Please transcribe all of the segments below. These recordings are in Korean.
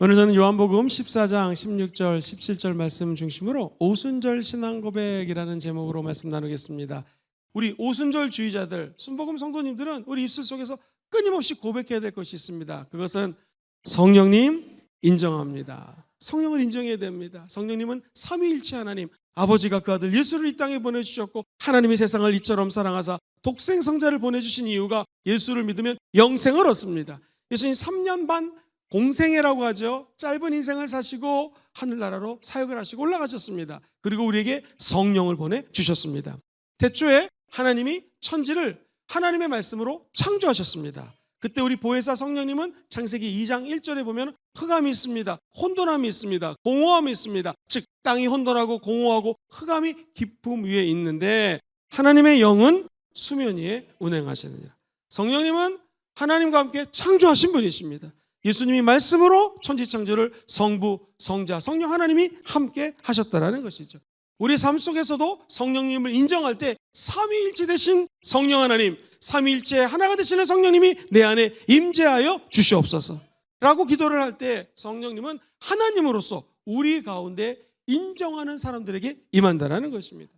오늘 저는 요한복음 14장 16절 17절 말씀 중심으로 오순절 신앙고백이라는 제목으로 말씀 나누겠습니다. 우리 오순절주의자들, 순복음 성도님들은 우리 입술 속에서 끊임없이 고백해야 될 것이 있습니다. 그것은 성령님 인정합니다. 성령을 인정해야 됩니다. 성령님은 삼위일체 하나님, 아버지가 그 아들 예수를 이 땅에 보내주셨고 하나님이 세상을 이처럼 사랑하사 독생성자를 보내주신 이유가 예수를 믿으면 영생을 얻습니다. 예수님 3년 반 공생애라고 하죠. 짧은 인생을 사시고 하늘나라로 사역을 하시고 올라가셨습니다. 그리고 우리에게 성령을 보내주셨습니다. 태초에 하나님이 천지를 하나님의 말씀으로 창조하셨습니다. 그때 우리 보혜사 성령님은 창세기 2장 1절에 보면 흑암이 있습니다. 혼돈함이 있습니다. 공허함이 있습니다. 즉 땅이 혼돈하고 공허하고 흑암이 깊음 위에 있는데 하나님의 영은 수면 위에 운행하시느니라. 성령님은 하나님과 함께 창조하신 분이십니다. 예수님이 말씀으로 천지창조를 성부, 성자, 성령 하나님이 함께 하셨다라는 것이죠. 우리 삶 속에서도 성령님을 인정할 때 삼위일체 되신 성령 하나님, 삼위일체 하나가 되시는 성령님이 내 안에 임재하여 주시옵소서 라고 기도를 할 때 성령님은 하나님으로서 우리 가운데 인정하는 사람들에게 임한다라는 것입니다.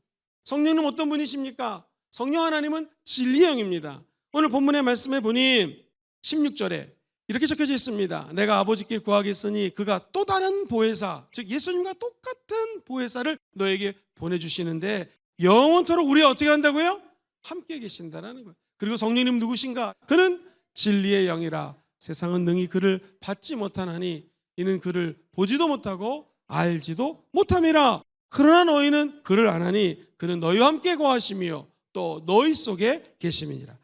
성령님은 어떤 분이십니까? 성령 하나님은 진리의 영입니다. 오늘 본문의 말씀에 보니 16절에 이렇게 적혀져 있습니다. 내가 아버지께 구하겠으니 그가 또 다른 보혜사, 즉 예수님과 똑같은 보혜사를 너에게 보내주시는데 영원토록 우리와 어떻게 한다고요? 함께 계신다는 거예요. 그리고 성령님 누구신가? 그는 진리의 영이라. 세상은 능히 그를 받지 못하나니 이는 그를 보지도 못하고 알지도 못함이라. 그러나 너희는 그를 아나니 그는 너희와 함께 거하시며 또 너희 속에 계심이니라.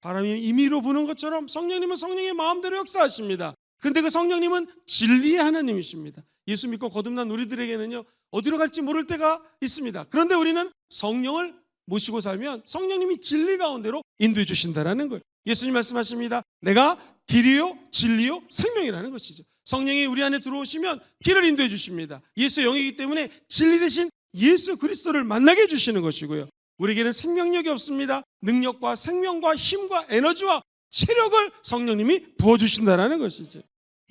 바람이 임의로 부는 것처럼 성령님은 성령의 마음대로 역사하십니다. 그런데 그 성령님은 진리의 하나님이십니다. 예수 믿고 거듭난 우리들에게는요, 어디로 갈지 모를 때가 있습니다. 그런데 우리는 성령을 모시고 살면 성령님이 진리 가운데로 인도해 주신다라는 거예요. 예수님 말씀하십니다. 내가 길이요 진리요 생명이라는 것이죠. 성령이 우리 안에 들어오시면 길을 인도해 주십니다. 예수의 영이기 때문에 진리 대신 예수 그리스도를 만나게 해주시는 것이고요. 우리에게는 생명력이 없습니다. 능력과 생명과 힘과 에너지와 체력을 성령님이 부어주신다는 것이죠.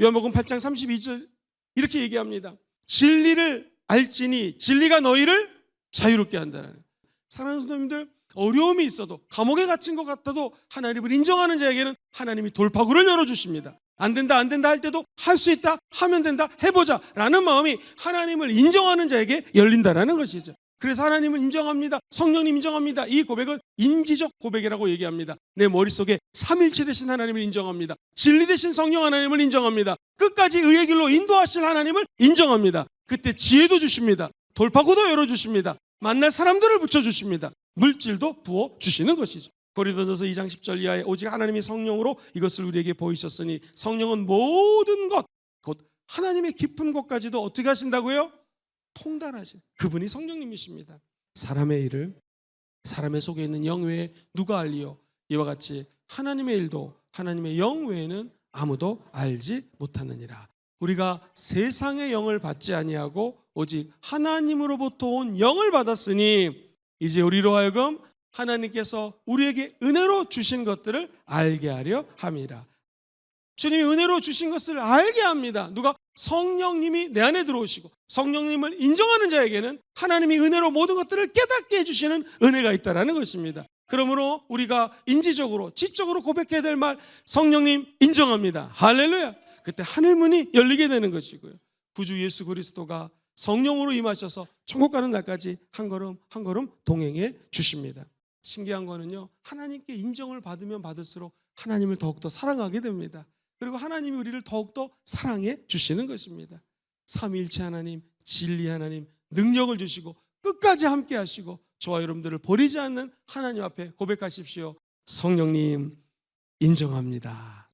요한복음 8장 32절 이렇게 얘기합니다. 진리를 알지니 진리가 너희를 자유롭게 한다는. 사랑하는 성도님들, 어려움이 있어도 감옥에 갇힌 것 같아도 하나님을 인정하는 자에게는 하나님이 돌파구를 열어주십니다. 안 된다 할 때도 할 수 있다, 하면 된다, 해보자 라는 마음이 하나님을 인정하는 자에게 열린다라는 것이죠. 그래서 하나님을 인정합니다. 성령님 인정합니다. 이 고백은 인지적 고백이라고 얘기합니다. 내 머릿속에 삼일체 되신 하나님을 인정합니다. 진리 되신 성령 하나님을 인정합니다. 끝까지 의의 길로 인도하실 하나님을 인정합니다. 그때 지혜도 주십니다. 돌파구도 열어주십니다. 만날 사람들을 붙여주십니다. 물질도 부어주시는 것이죠. 고린도전서 2장 10절 이하에 오직 하나님이 성령으로 이것을 우리에게 보이셨으니 성령은 모든 것, 곧 하나님의 깊은 곳까지도 어떻게 하신다고요? 통달하신 그분이 성령님이십니다. 사람의 일을 사람의 속에 있는 영 외에 누가 알리요? 이와 같이 하나님의 일도 하나님의 영 외에는 아무도 알지 못하느니라. 우리가 세상의 영을 받지 아니하고 오직 하나님으로부터 온 영을 받았으니 이제 우리로 하여금 하나님께서 우리에게 은혜로 주신 것들을 알게 하려 함이라. 주님이 은혜로 주신 것을 알게 합니다. 누가? 성령님이 내 안에 들어오시고 성령님을 인정하는 자에게는 하나님이 은혜로 모든 것들을 깨닫게 해주시는 은혜가 있다는 것입니다. 그러므로 우리가 인지적으로 지적으로 고백해야 될 말, 성령님 인정합니다. 할렐루야. 그때 하늘문이 열리게 되는 것이고요. 구주 예수 그리스도가 성령으로 임하셔서 천국 가는 날까지 한 걸음 한 걸음 동행해 주십니다. 신기한 거는요, 하나님께 인정을 받으면 받을수록 하나님을 더욱더 사랑하게 됩니다. 그리고 하나님이 우리를 더욱더 사랑해 주시는 것입니다. 삼위일체 하나님, 진리 하나님, 능력을 주시고 끝까지 함께 하시고 저와 여러분들을 버리지 않는 하나님 앞에 고백하십시오. 성령님 인정합니다.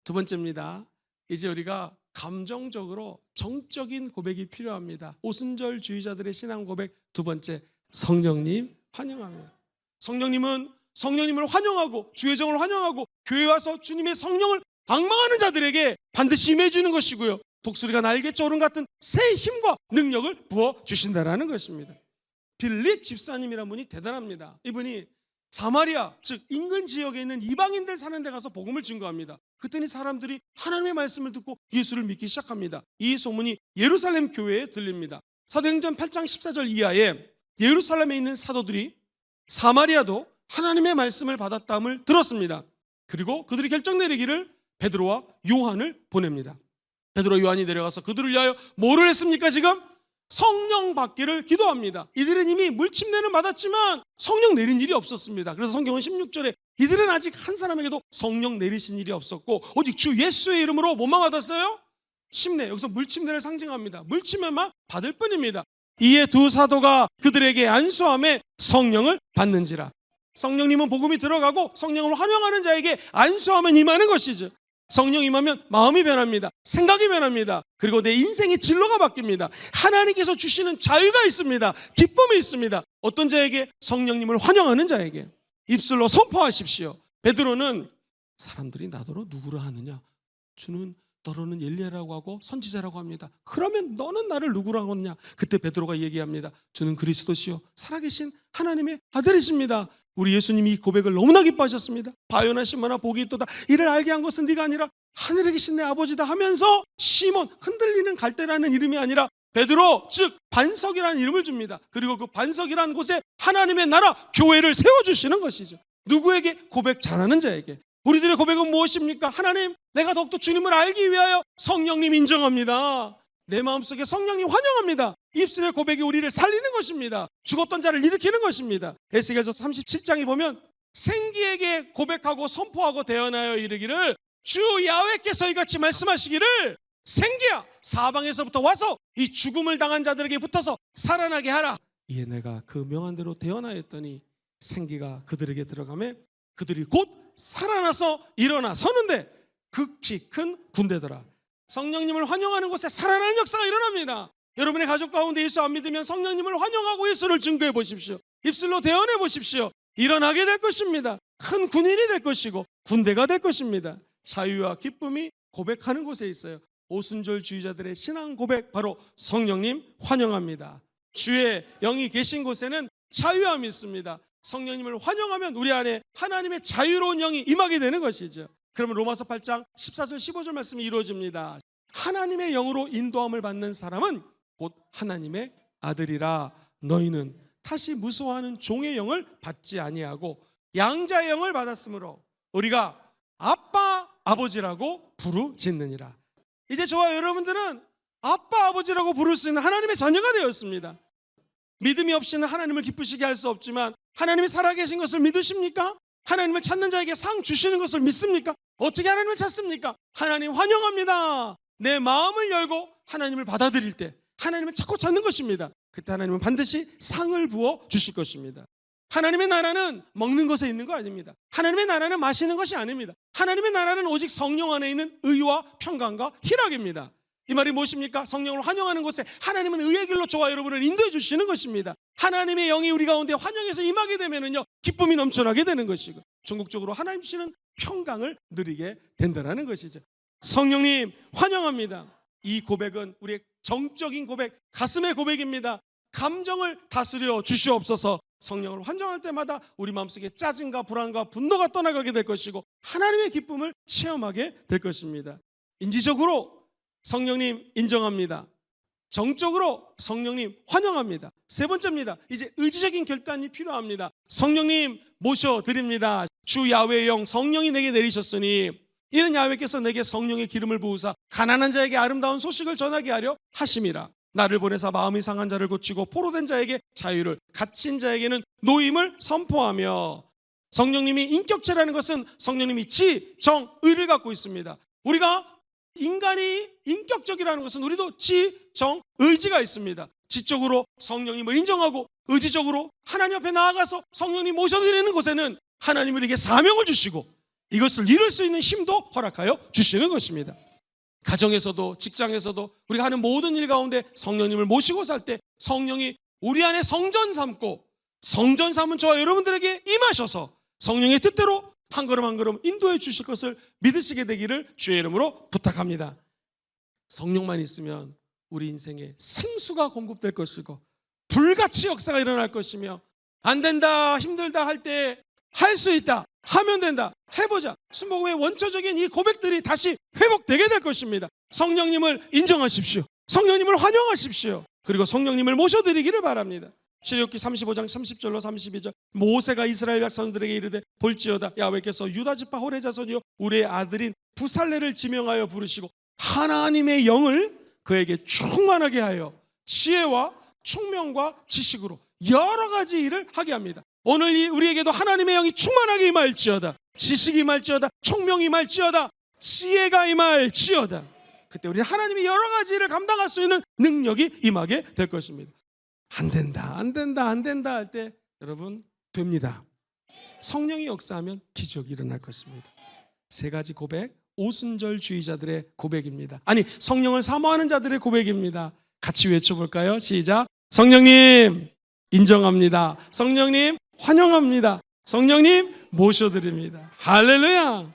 두 번째입니다. 이제 우리가 감정적으로 정적인 고백이 필요합니다. 오순절주의자들의 신앙 고백 두 번째, 성령님 환영합니다. 성령님은 성령님을 환영하고 주의 정을 환영하고 교회 와서 주님의 성령을 방망하는 자들에게 반드시 임해주는 것이고요. 독수리가 날개조름 같은 새 힘과 능력을 부어주신다라는 것입니다. 빌립 집사님이라는 분이 대단합니다. 이분이 사마리아, 즉 인근 지역에 있는 이방인들 사는 데 가서 복음을 증거합니다. 그랬더니 사람들이 하나님의 말씀을 듣고 예수를 믿기 시작합니다. 이 소문이 예루살렘 교회에 들립니다. 사도행전 8장 14절 이하에 예루살렘에 있는 사도들이 사마리아도 하나님의 말씀을 받았다함을 들었습니다. 그리고 그들이 결정 내리기를 베드로와 요한을 보냅니다. 베드로 요한이 내려가서 그들을 위하여 뭐를 했습니까? 지금 성령 받기를 기도합니다. 이들은 이미 물침례는 받았지만 성령 내린 일이 없었습니다. 그래서 성경은 16절에 이들은 아직 한 사람에게도 성령 내리신 일이 없었고 오직 주 예수의 이름으로 뭐만 받았어요? 침례. 여기서 물침례를 상징합니다. 물침례만 받을 뿐입니다. 이에 두 사도가 그들에게 안수함에 성령을 받는지라. 성령님은 복음이 들어가고 성령을 환영하는 자에게 안수하면 임하는 것이죠. 성령 임하면 마음이 변합니다. 생각이 변합니다. 그리고 내 인생의 진로가 바뀝니다. 하나님께서 주시는 자유가 있습니다. 기쁨이 있습니다. 어떤 자에게? 성령님을 환영하는 자에게. 입술로 선포하십시오. 베드로는 사람들이 나더러 누구라 하느냐? 주는 너로는 엘리야라고 하고 선지자라고 합니다. 그러면 너는 나를 누구라고 하느냐? 그때 베드로가 얘기합니다. 주는 그리스도시요 살아계신 하나님의 아들이십니다. 우리 예수님이 이 고백을 너무나 기뻐하셨습니다. 바요나 시몬아 복이 있도다. 이를 알게 한 것은 네가 아니라 하늘에 계신 내 아버지다 하면서 시몬, 흔들리는 갈대라는 이름이 아니라 베드로, 즉 반석이라는 이름을 줍니다. 그리고 그 반석이라는 곳에 하나님의 나라 교회를 세워주시는 것이죠. 누구에게? 고백 잘하는 자에게. 우리들의 고백은 무엇입니까? 하나님, 내가 더욱더 주님을 알기 위하여 성령님 인정합니다. 내 마음속에 성령님 환영합니다. 입술의 고백이 우리를 살리는 것입니다. 죽었던 자를 일으키는 것입니다. 에스겔서 37장에 보면 생기에게 고백하고 선포하고 대언하여 이르기를 주 야훼께서 이같이 말씀하시기를 생기야 사방에서부터 와서 이 죽음을 당한 자들에게 붙어서 살아나게 하라. 이에 내가 그 명한대로 대언하였더니 생기가 그들에게 들어가매 그들이 곧 살아나서 일어나 서는데 극히 큰 군대더라. 성령님을 환영하는 곳에 살아나는 역사가 일어납니다. 여러분의 가족 가운데 예수 안 믿으면 성령님을 환영하고 예수를 증거해 보십시오. 입술로 대언해 보십시오. 일어나게 될 것입니다. 큰 군인이 될 것이고 군대가 될 것입니다. 자유와 기쁨이 고백하는 곳에 있어요. 오순절주의자들의 신앙 고백, 바로 성령님 환영합니다. 주의 영이 계신 곳에는 자유함이 있습니다. 성령님을 환영하면 우리 안에 하나님의 자유로운 영이 임하게 되는 것이죠. 그러면 로마서 8장 14절 15절 말씀이 이루어집니다. 하나님의 영으로 인도함을 받는 사람은 곧 하나님의 아들이라. 너희는 다시 무서워하는 종의 영을 받지 아니하고 양자의 영을 받았으므로 우리가 아빠 아버지라고 부르짖느니라. 이제 저와 여러분들은 아빠 아버지라고 부를 수 있는 하나님의 자녀가 되었습니다. 믿음이 없이는 하나님을 기쁘시게 할 수 없지만 하나님이 살아계신 것을 믿으십니까? 하나님을 찾는 자에게 상 주시는 것을 믿습니까? 어떻게 하나님을 찾습니까? 하나님 환영합니다. 내 마음을 열고 하나님을 받아들일 때 하나님을 찾고 찾는 것입니다. 그때 하나님은 반드시 상을 부어 주실 것입니다. 하나님의 나라는 먹는 것에 있는 거 아닙니다. 하나님의 나라는 마시는 것이 아닙니다. 하나님의 나라는 오직 성령 안에 있는 의와 평강과 희락입니다. 이 말이 무엇입니까? 성령을 환영하는 곳에 하나님은 의의 길로 저와 여러분을 인도해 주시는 것입니다. 하나님의 영이 우리 가운데 환영해서 임하게 되면은요, 기쁨이 넘쳐나게 되는 것이고 전국적으로 하나님 주시는 평강을 누리게 된다는 것이죠. 성령님 환영합니다. 이 고백은 우리의 정적인 고백, 가슴의 고백입니다. 감정을 다스려 주시옵소서. 성령을 환영할 때마다 우리 마음속에 짜증과 불안과 분노가 떠나가게 될 것이고 하나님의 기쁨을 체험하게 될 것입니다. 인지적으로 성령님 인정합니다. 정적으로 성령님 환영합니다. 세 번째입니다. 이제 의지적인 결단이 필요합니다. 성령님 모셔드립니다. 주 야훼의 영 성령이 내게 내리셨으니 이는 야훼께서 내게 성령의 기름을 부으사 가난한 자에게 아름다운 소식을 전하게 하려 하심이라. 나를 보내사 마음이 상한 자를 고치고 포로된 자에게 자유를, 갇힌 자에게는 노임을 선포하며. 성령님이 인격체라는 것은 성령님이 지, 정, 의를 갖고 있습니다. 우리가 인간이 인격적이라는 것은 우리도 지, 정, 의지가 있습니다. 지적으로 성령님을 인정하고 의지적으로 하나님 앞에 나아가서 성령님 모셔드리는 곳에는 하나님 우리에게 사명을 주시고 이것을 이룰 수 있는 힘도 허락하여 주시는 것입니다. 가정에서도 직장에서도 우리가 하는 모든 일 가운데 성령님을 모시고 살 때 성령이 우리 안에 성전 삼고 성전 삼은 저와 여러분들에게 임하셔서 성령의 뜻대로 한 걸음 한 걸음 인도해 주실 것을 믿으시게 되기를 주의 이름으로 부탁합니다. 성령만 있으면 우리 인생에 생수가 공급될 것이고 불같이 역사가 일어날 것이며 안 된다 힘들다 할 때 할 수 있다. 하면 된다. 해보자. 순복음의 원초적인 이 고백들이 다시 회복되게 될 것입니다. 성령님을 인정하십시오. 성령님을 환영하십시오. 그리고 성령님을 모셔드리기를 바랍니다. 출애굽기 35장 30절로 32절 모세가 이스라엘 백성들에게 이르되 볼지어다 야훼께서 유다 지파 홀의 자손이요 우리의 아들인 부살레를 지명하여 부르시고 하나님의 영을 그에게 충만하게 하여 지혜와 총명과 지식으로 여러 가지 일을 하게 합니다. 오늘 우리에게도 하나님의 영이 충만하게 임할지어다. 지식이 임할지어다. 총명이 임할지어다. 지혜가 임할지어다. 그때 우리는 하나님의 여러 가지 일을 감당할 수 있는 능력이 임하게 될 것입니다. 안 된다, 안 된다, 안 된다 할 때 여러분 됩니다. 성령이 역사하면 기적이 일어날 것입니다. 세 가지 고백, 오순절주의자들의 고백입니다. 아니, 성령을 사모하는 자들의 고백입니다. 같이 외쳐볼까요? 시작. 성령님 인정합니다. 성령님 환영합니다. 성령님 모셔드립니다. 할렐루야.